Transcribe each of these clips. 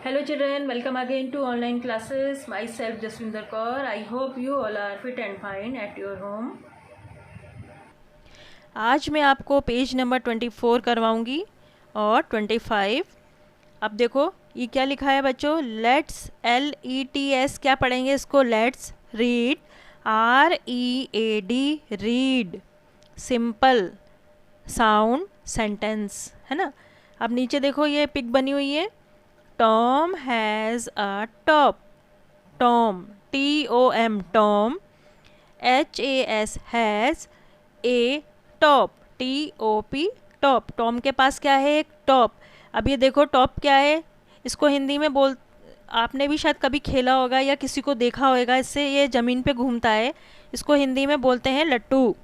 Hello children, welcome again to online classes. Myself Jaswinder Kaur. I hope you all are fit and fine at your home. आज मैं आपको page number 24 करवाऊंगी और 25। अब देखो ये क्या लिखा है बच्चों, लेट्स LETS क्या पढ़ेंगे इसको, let's read READ read simple sound sentence, है ना। अब नीचे देखो ये पिक बनी हुई है, Tom has a top, Tom TOM Tom, HAS has a top TOP top, Tom के पास क्या है, एक टॉप। अब ये देखो टॉप क्या है, इसको हिंदी में बोल, आपने भी शायद कभी खेला होगा या किसी को देखा होगा, इससे ये ज़मीन पे घूमता है, इसको हिंदी में बोलते हैं लट्टू।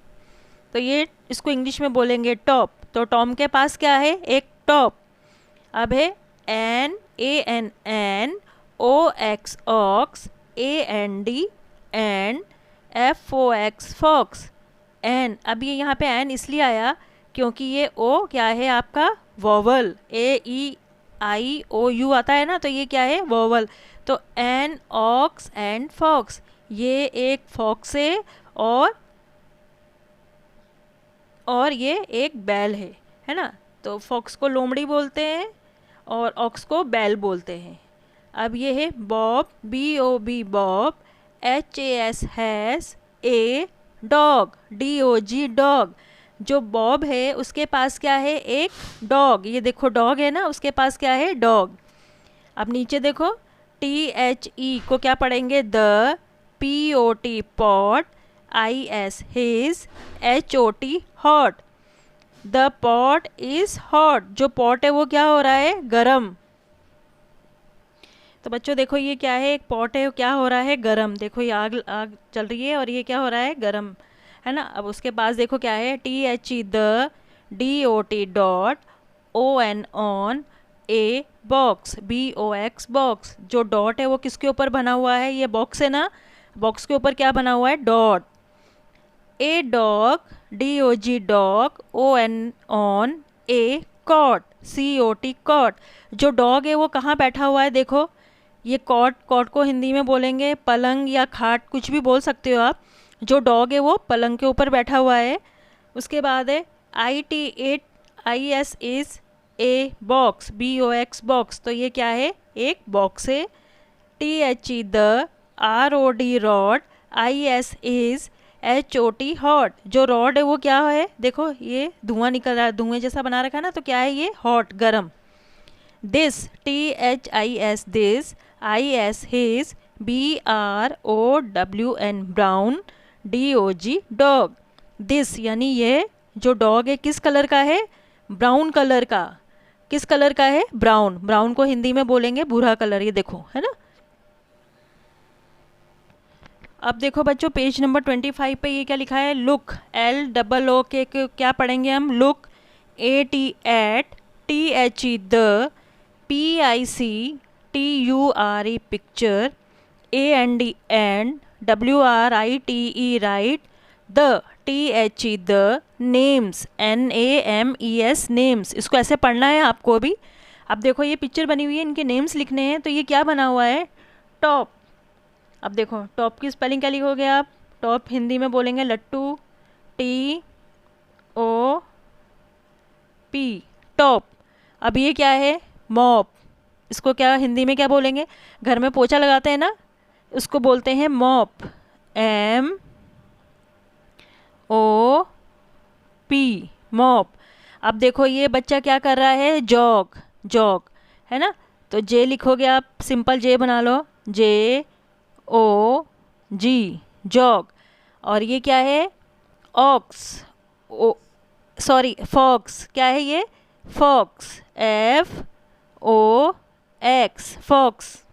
तो ये इसको इंग्लिश में बोलेंगे टॉप। तो टॉम के पास क्या है, एक टॉप। अब है NAN OX ox AND and FOX fox, N. अब ये यहाँ पे एन इसलिए आया क्योंकि ये ओ क्या है आपका वोवल, AEIOU आता है ना, तो ये क्या है वोवल। तो एन ऑक्स एंड फॉक्स, ये एक फॉक्स है और ये एक बैल है ना। तो फॉक्स को लोमड़ी बोलते हैं और ऑक्स को बैल बोलते हैं। अब ये है Bob BOB Bob, HAS has a dog DOG dog. जो बॉब है उसके पास क्या है, एक डॉग। ये देखो डॉग है ना, उसके पास क्या है, डॉग। अब नीचे देखो THE को क्या पढ़ेंगे, the POT pot, IS his, HOT hot. The pot is hot, जो पॉट है वो क्या हो रहा है, गरम। तो बच्चों देखो ये क्या है, एक पॉट है, क्या हो रहा है, गरम। देखो ये आग आग चल रही है और ये क्या हो रहा है, गरम, है ना। अब उसके पास देखो क्या है, THE the DOT dot ON on a box BOX box. जो डॉट है वो किसके ऊपर बना हुआ है, ये बॉक्स है ना, बॉक्स के ऊपर क्या बना हुआ है, dot. A dog DOG dog ON on a cot COT cot. जो डॉग है वो कहाँ बैठा हुआ है, देखो ये कॉट, कॉट को हिंदी में बोलेंगे पलंग या खाट, कुछ भी बोल सकते हो आप। जो डॉग है वो पलंग के ऊपर बैठा हुआ है। उसके बाद है IS is a box BOX box, तो ये क्या है, एक बॉक्स है। THE the ROD rod, IS is HOT hot. जो रॉड है वो क्या है, देखो ये धुआं निकल रहा है, धुएं जैसा बना रखा है ना, तो क्या है ये, हॉट गरम। This THIS this, IS his, BROWN brown, DOG dog. This यानी ये जो डॉग है किस कलर का है, ब्राउन कलर का। किस कलर का है, ब्राउन। ब्राउन को हिंदी में बोलेंगे भूरा कलर, ये देखो है ना। अब देखो बच्चों पेज नंबर 25 पे ये क्या लिखा है, लुक LOO के क्या पढ़ेंगे हम, look AT at, THE the, PIC TURE picture, AND and, WRITE write, the THE the, names NAMES names. इसको ऐसे पढ़ना है आपको भी। अब देखो ये पिक्चर बनी हुई है, इनके नेम्स लिखने हैं। तो ये क्या बना हुआ है, टॉप। अब देखो टॉप की स्पेलिंग क्या लिखोगे आप, टॉप हिंदी में बोलेंगे लट्टू, TOP टॉप। अब ये क्या है, मॉप। इसको क्या हिंदी में क्या बोलेंगे, घर में पोछा लगाते हैं ना, उसको बोलते हैं मॉप MOP मॉप। अब देखो ये बच्चा क्या कर रहा है, जॉग, जॉग है ना। तो जे लिखोगे आप, सिंपल जे बना लो, JOG जॉग। और ये क्या है, ऑक्स, सॉरी फॉक्स, क्या है ये, फॉक्स FOX फॉक्स।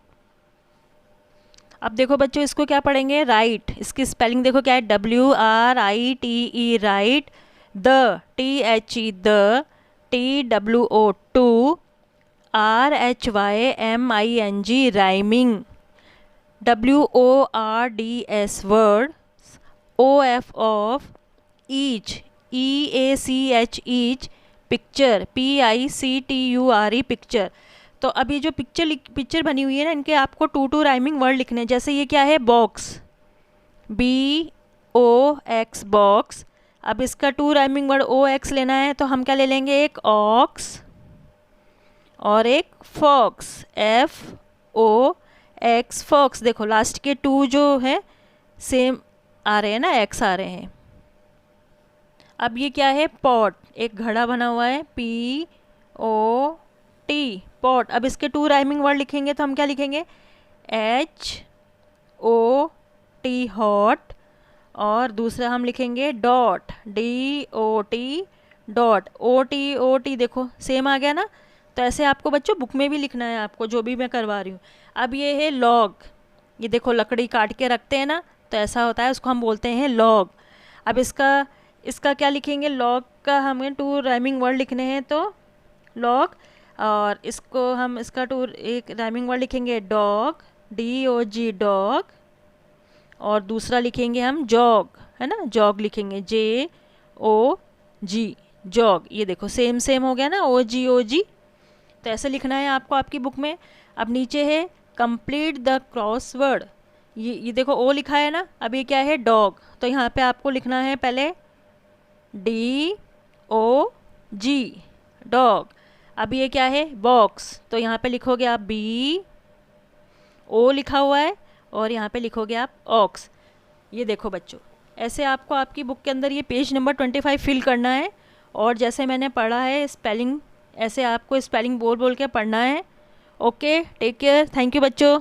अब देखो बच्चों इसको क्या पढ़ेंगे, राइट। इसकी स्पेलिंग देखो क्या है, WRITE write, the THE the, TWO RHYMING rhyming, WORDS word, OF of, each EACH each, picture PICTURE picture. तो अब ये जो पिक्चर बनी हुई है ना, इनके आपको 2 राइमिंग वर्ड लिखने हैं। जैसे ये क्या है, बॉक्स, BOX बॉक्स। अब इसका 2 राइमिंग वर्ड OX लेना है, तो हम क्या ले लेंगे, एक ऑक्स और एक फॉक्स, FOX फॉक्स। देखो लास्ट के 2 जो है सेम आ रहे हैं ना, X आ रहे हैं। अब ये क्या है, पॉट, एक घड़ा बना हुआ है, POT पॉट। अब इसके 2 राइमिंग वर्ड लिखेंगे, तो हम क्या लिखेंगे, HOT हॉट, और दूसरा हम लिखेंगे डॉट, DOT डॉट, OT देखो सेम आ गया ना। तो ऐसे आपको बच्चों बुक में भी लिखना है, आपको जो भी मैं करवा रही हूँ। अब ये है लॉग, ये देखो लकड़ी काट के रखते हैं ना, तो ऐसा होता है, उसको हम बोलते हैं लॉग। अब इसका क्या लिखेंगे, लॉग का हमें 2 राइमिंग वर्ड लिखने हैं, तो लॉग, और इसको हम इसका 2 एक राइमिंग वर्ड लिखेंगे, डॉग, DOG डॉग, और दूसरा लिखेंगे हम जॉग, है ना, जॉग लिखेंगे, JOG जॉग। ये देखो सेम हो गया ना, OG। तो ऐसे लिखना है आपको आपकी बुक में। अब नीचे है कंप्लीट द क्रॉसवर्ड, ये देखो O लिखा है ना। अब ये क्या है, डॉग, तो यहाँ पे आपको लिखना है पहले DOG डॉग। अब ये क्या है, बॉक्स, तो यहाँ पे लिखोगे आप BO लिखा हुआ है, और यहाँ पे लिखोगे आप ऑक्स। ये देखो बच्चों, ऐसे आपको आपकी बुक के अंदर ये पेज नंबर 25 फिल करना है। और जैसे मैंने पढ़ा है स्पेलिंग, ऐसे आपको स्पेलिंग बोल के पढ़ना है। Okay, take care, thank you बच्चों।